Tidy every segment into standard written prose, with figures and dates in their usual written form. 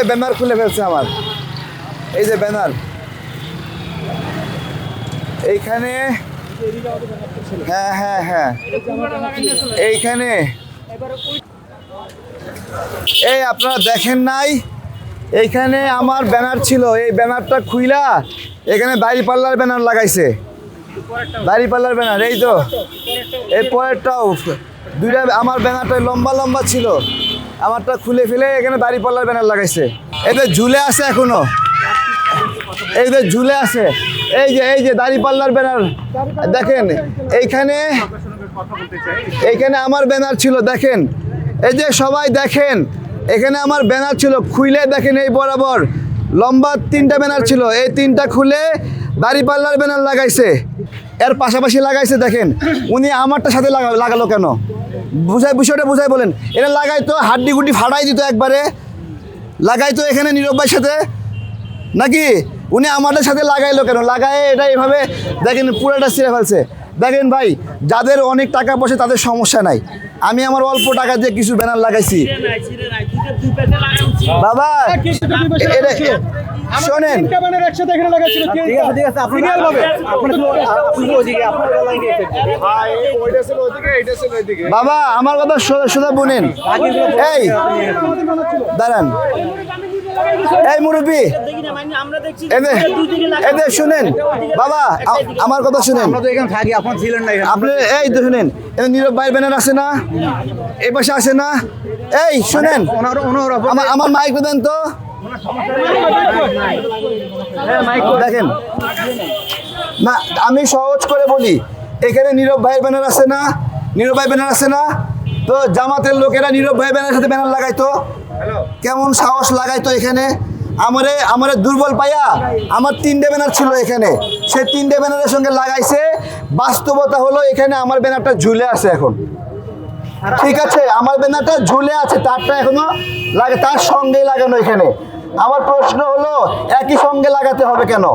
Banner খুলে ফেলছে আমার, এই যে ব্যানার এইখানে, হ্যাঁ হ্যাঁ হ্যাঁ এইখানে, এই আপনারা দেখেন নাই, এইখানে আমার ব্যানার ছিল, এই ব্যানারটা খুইলা এখানে দাঁড়িপাল্লার ব্যানার লাগাইছে, দাঁড়িপাল্লার ব্যানার, এই তো এই পরেরটাও, দুইটা আমার ব্যানারটা লম্বা লম্বা ছিল, আমারটা খুলে ফেলে এখানে দাঁড়িপাল্লার ব্যানার লাগাইছে। এদের ঝুলে আছে এখনো, এইদের ঝুলে আছে, এই যে দাঁড়িপাল্লার ব্যানার দেখেন, এইখানে এইখানে আমার ব্যানার ছিল, দেখেন এই যে সবাই দেখেন, এখানে আমার ব্যানার ছিল, খুলে দেখেন এই বরাবর লম্বা 3টা ব্যানার ছিল, এই 3টা খুলে দাঁড়িপাল্লার ব্যানার লাগাইছে, এর পাশাপাশি লাগাইছে। দেখেন উনি আমারটার সাথে লাগালো কেন, বিষয়টা বুঝাই বলেন। এটা লাগাইতো হাড্ডি গুড্ডি ফাটাই দিত একবারে, লাগাইতো এখানে নীরব ভাইয়ের সাথে নাকি, উনি আমাদের সাথে লাগাইলো কেন, লাগায় এটা এইভাবে দেখেন পুরোটা ছিঁড়ে ফেলছে। দেখেন ভাই, যাদের অনেক টাকা পয়সা তাদের সমস্যা নাই, আমি আমার অল্প টাকা দিয়ে কিছু ব্যানার লাগাইছি। বাবা শোনেন, বাবা আমার কথা সোজা বুনেন, এই দাঁড়ান, এই মুরব্বী এদের শুনেন, বাবা আমার কথা শুনেন, আপনি এই তো শুনেন, নীরব ভাইয়ের ব্যানার আছে না, এই পাশে আসে না, এই শুনেন আমার মাইক দেন তো, দেখেন না আমি সহজ করে বলি, এখানে নীরব ভাইয়ের ব্যানার আছে না, নীরব ভাই ব্যানার আছে না, তো জামাতের লোকেরা নীরব ভাই ব্যানারের সাথে ব্যানার লাগাইতো, কেমন সাহস লাগাইতো এখানে, আমারে দুর্বল পাইয়া আমার 3টে ব্যানার ছিল এখানে, সেই 3টে ব্যানারের সঙ্গে লাগাইছে। বাস্তবতা হলো এখানে আমার ব্যানারটা ঝুলে আছে এখন, ঠিক আছে, আমার ব্যানারটা ঝুলে আছে, তারটা এখনো তার সঙ্গেই লাগানো এখানে। আমার প্রশ্ন হলো একই সঙ্গে লাগাতে হবে কেন,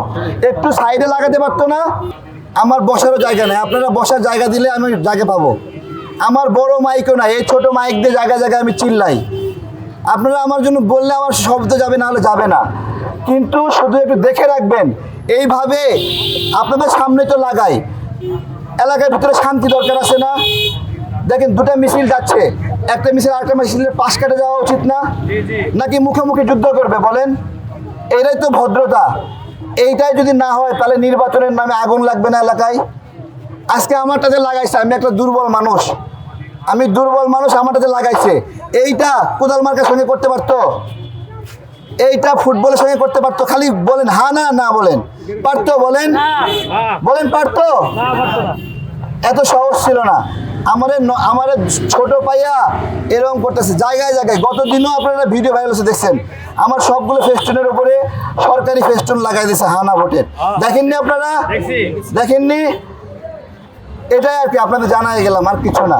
একটু সাইডে লাগাতে পারতো না? আমার বসারও জায়গা নেই, আপনারা বসার জায়গা দিলে আমি জায়গা পাবো। আমার বড় মাইকও নাই, এই ছোট মাইক দিয়ে জায়গায় জায়গায় আমি চিল্লাই, আপনারা আমার জন্য বললে আমার শব্দ যাবে, না হলে যাবে না। কিন্তু শুধু একটু দেখে রাখবেন, এইভাবে আপনাদের সামনে তো লাগাই, এলাকার ভিতরে শান্তি দরকার আছে না? দেখেন 2টা মিছিল যাচ্ছে, একটা মিছিল আরেকটা মিছিলের পাশ কাটে যাওয়া উচিত না, নাকি মুখোমুখি যুদ্ধ করবে বলেন? এটাই তো ভদ্রতা। এইটাই যদি না হয় তাহলে নির্বাচনের নামে আগুন লাগবে না এলাকায়। আজকে আমারটাতে লাগাইছে, আমি একটা দুর্বল মানুষ, আমারটাতে লাগাইছে। এইটা কোদাল মার্কার সঙ্গে করতে পারতো, এইটা ফুটবলের সঙ্গে করতে পারতো, খালি বলেন হ্যাঁ না না বলেন, পারতো? বলেন পারতো? এত সহজ ছিল না। আমাদের ছোট পাইয়া এরকম করতেছে জায়গায় জায়গায়। গতদিনও আপনারা ভিডিও ভাইরাল হচ্ছে দেখছেন, আমার সবগুলো ফেস্টুনের উপরে সরকারি ফেস্টুন লাগাই দিয়েছে হানা ভোটের, দেখেননি আপনারা? দেখেননি? এটাই আর কি, আপনাদের জানাই গেলাম, আর কিছু না।